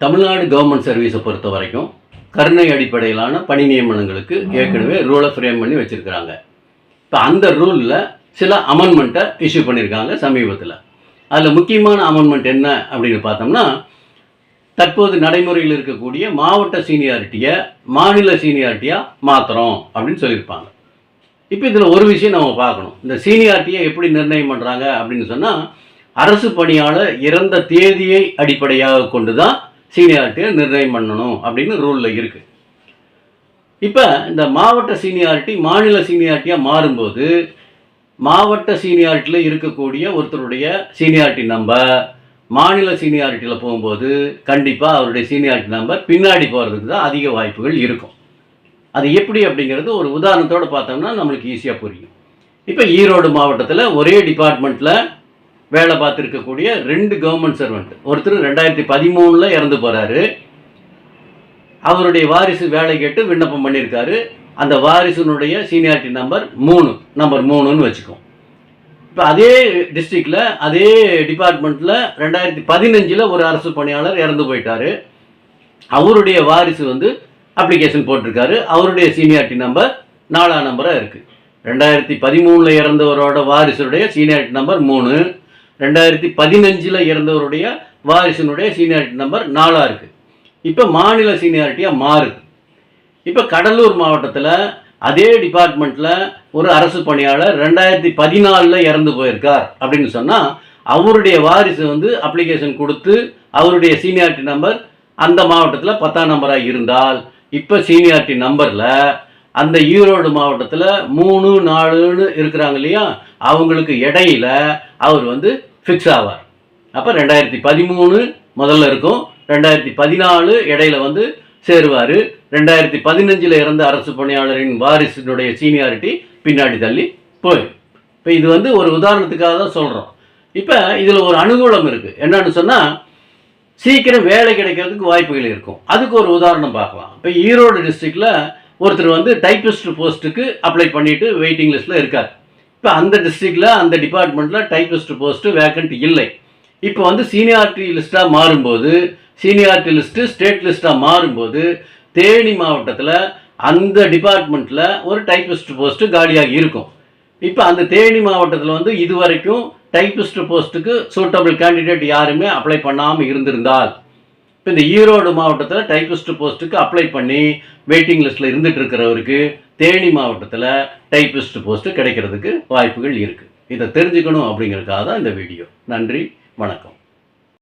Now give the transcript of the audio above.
Tamil Nadu government சர்வீஸை பொறுத்த வரைக்கும் கருணை அடிப்படையிலான பணி நியமனங்களுக்கு ஏற்கனவே ரூலை ஃப்ரேம் பண்ணி வச்சுருக்கிறாங்க. இப்போ அந்த ரூலில் சில அமெண்ட்மெண்ட்டை இஷ்யூ பண்ணியிருக்காங்க சமீபத்தில். அதில் முக்கியமான அமெண்ட்மெண்ட் என்ன அப்படின்னு பார்த்தோம்னா, தற்போது நடைமுறையில் இருக்கக்கூடிய மாவட்ட சீனியாரிட்டியை மாநில சீனியாரிட்டியாக மாற்றுறோம் அப்படின்னு சொல்லியிருப்பாங்க. இப்போ இதில் ஒரு விஷயம் நம்ம பார்க்கணும். இந்த சீனியாரிட்டியை எப்படி நிர்ணயம் பண்ணுறாங்க அப்படின்னு சொன்னால், அரசு பணியாளர் இறந்த தேதியை அடிப்படையாக கொண்டு தான் சீனியாரிட்டியை நிர்ணயம் பண்ணணும் அப்படின்னு ரூலில் இருக்குது. இப்போ இந்த மாவட்ட சீனியாரிட்டி மாநில சீனியாரிட்டியாக மாறும்போது, மாவட்ட சீனியாரிட்டியில் இருக்கக்கூடிய ஒருத்தருடைய சீனியாரிட்டி நம்பர் மாநில சீனியாரிட்டியில் போகும்போது கண்டிப்பாக அவருடைய சீனியாரிட்டி நம்பர் பின்னாடி போகிறதுக்கு தான் அதிக வாய்ப்புகள் இருக்கும். அது எப்படி அப்படிங்கிறது ஒரு உதாரணத்தோடு பார்த்தோம்னா நம்மளுக்கு ஈஸியாக புரியும். இப்போ ஈரோடு மாவட்டத்தில் ஒரே டிபார்ட்மெண்ட்டில் வேலை பார்த்துருக்கக்கூடிய 2 கவர்மெண்ட் சர்வெண்ட், ஒருத்தர் 2013 இறந்து போகிறாரு. அவருடைய வாரிசு வேலை கேட்டு விண்ணப்பம் பண்ணியிருக்காரு. அந்த வாரிசுனுடைய சீனியாரிட்டி நம்பர் 3ன்னு வச்சுக்கோம். இப்போ அதே டிஸ்ட்ரிக்டில் அதே டிபார்ட்மெண்ட்டில் 2015 ஒரு அரசு பணியாளர் இறந்து போயிட்டார். அவருடைய வாரிசு அப்ளிகேஷன் போட்டிருக்காரு. அவருடைய சீனியாரிட்டி நம்பர் 4ஆம் நம்பராக இருக்குது. 2013 இறந்தவரோட வாரிசுடைய சீனியாரிட்டி நம்பர் 3, 2015 இறந்தவருடைய வாரிசினுடைய சீனியாரிட்டி நம்பர் 4ஆக இருக்குது. இப்போ மாநில சீனியாரிட்டியாக மாறுது. இப்போ கடலூர் மாவட்டத்தில் அதே டிபார்ட்மெண்ட்டில் ஒரு அரசு பணியாளர் 2014 இறந்து போயிருக்கார் அப்படின்னு சொன்னால், அவருடைய வாரிசு அப்ளிகேஷன் கொடுத்து அவருடைய சீனியாரிட்டி நம்பர் அந்த மாவட்டத்தில் 10ஆம் நம்பராக இருந்தால், இப்போ சீனியாரிட்டி நம்பரில் அந்த ஈரோடு மாவட்டத்தில் 3, 4ன்னு இருக்கிறாங்க இல்லையா, அவங்களுக்கு இடையில அவர் ஃபிக்ஸ் ஆவார். அப்போ 2013 முதல்ல இருக்கும், 2014 இடையில சேருவார். 2015 இறந்த அரசு பணியாளரின் வாரிசினுடைய சீனியாரிட்டி பின்னாடி தள்ளி போயிடும். இப்போ இது ஒரு உதாரணத்துக்காக தான் சொல்கிறோம். இப்போ இதில் ஒரு அனுகூலம் இருக்குது. என்னன்னு சொன்னால், சீக்கிரம் வேலை கிடைக்கிறதுக்கு வாய்ப்புகள் இருக்கும். அதுக்கு ஒரு உதாரணம் பார்க்கலாம். இப்போ ஈரோடு டிஸ்ட்ரிக்டில் ஒருத்தர் டைப்பிஸ்ட் போஸ்ட்டுக்கு அப்ளை பண்ணிவிட்டு வெயிட்டிங் லிஸ்ட்டில் இருக்கார். இப்போ அந்த டிஸ்ட்ரிக்டில் அந்த டிபார்ட்மெண்ட்டில் டைப்பிஸ்ட் போஸ்ட்டு வேக்கண்ட் இல்லை. இப்போ சீனியாரிட்டி லிஸ்ட்டாக மாறும்போது, சீனியாரிட்டி லிஸ்ட்டு ஸ்டேட் லிஸ்ட்டாக மாறும்போது, தேனி மாவட்டத்தில் அந்த டிபார்ட்மெண்ட்டில் ஒரு டைப்பிஸ்ட் போஸ்ட்டு காலியாக இருக்கும். இப்போ அந்த தேனி மாவட்டத்தில் இதுவரைக்கும் டைப்பிஸ்ட் போஸ்ட்டுக்கு சூட்டபிள் கேண்டிடேட் யாருமே அப்ளை பண்ணாமல் இருந்திருந்தால், இப்போ இந்த ஈரோடு மாவட்டத்தில் டைப்பிஸ்ட் போஸ்ட்டுக்கு அப்ளை பண்ணி வெயிட்டிங் லிஸ்ட்டில் இருந்துகிட்டு இருக்கிறவருக்கு தேனி மாவட்டத்தில் டைப்பிஸ்ட் போஸ்ட்டு கிடைக்கிறதுக்கு வாய்ப்புகள் இருக்குது. இதை தெரிஞ்சுக்கணும் அப்படிங்கிறதுக்காக தான் இந்த வீடியோ. நன்றி, வணக்கம்.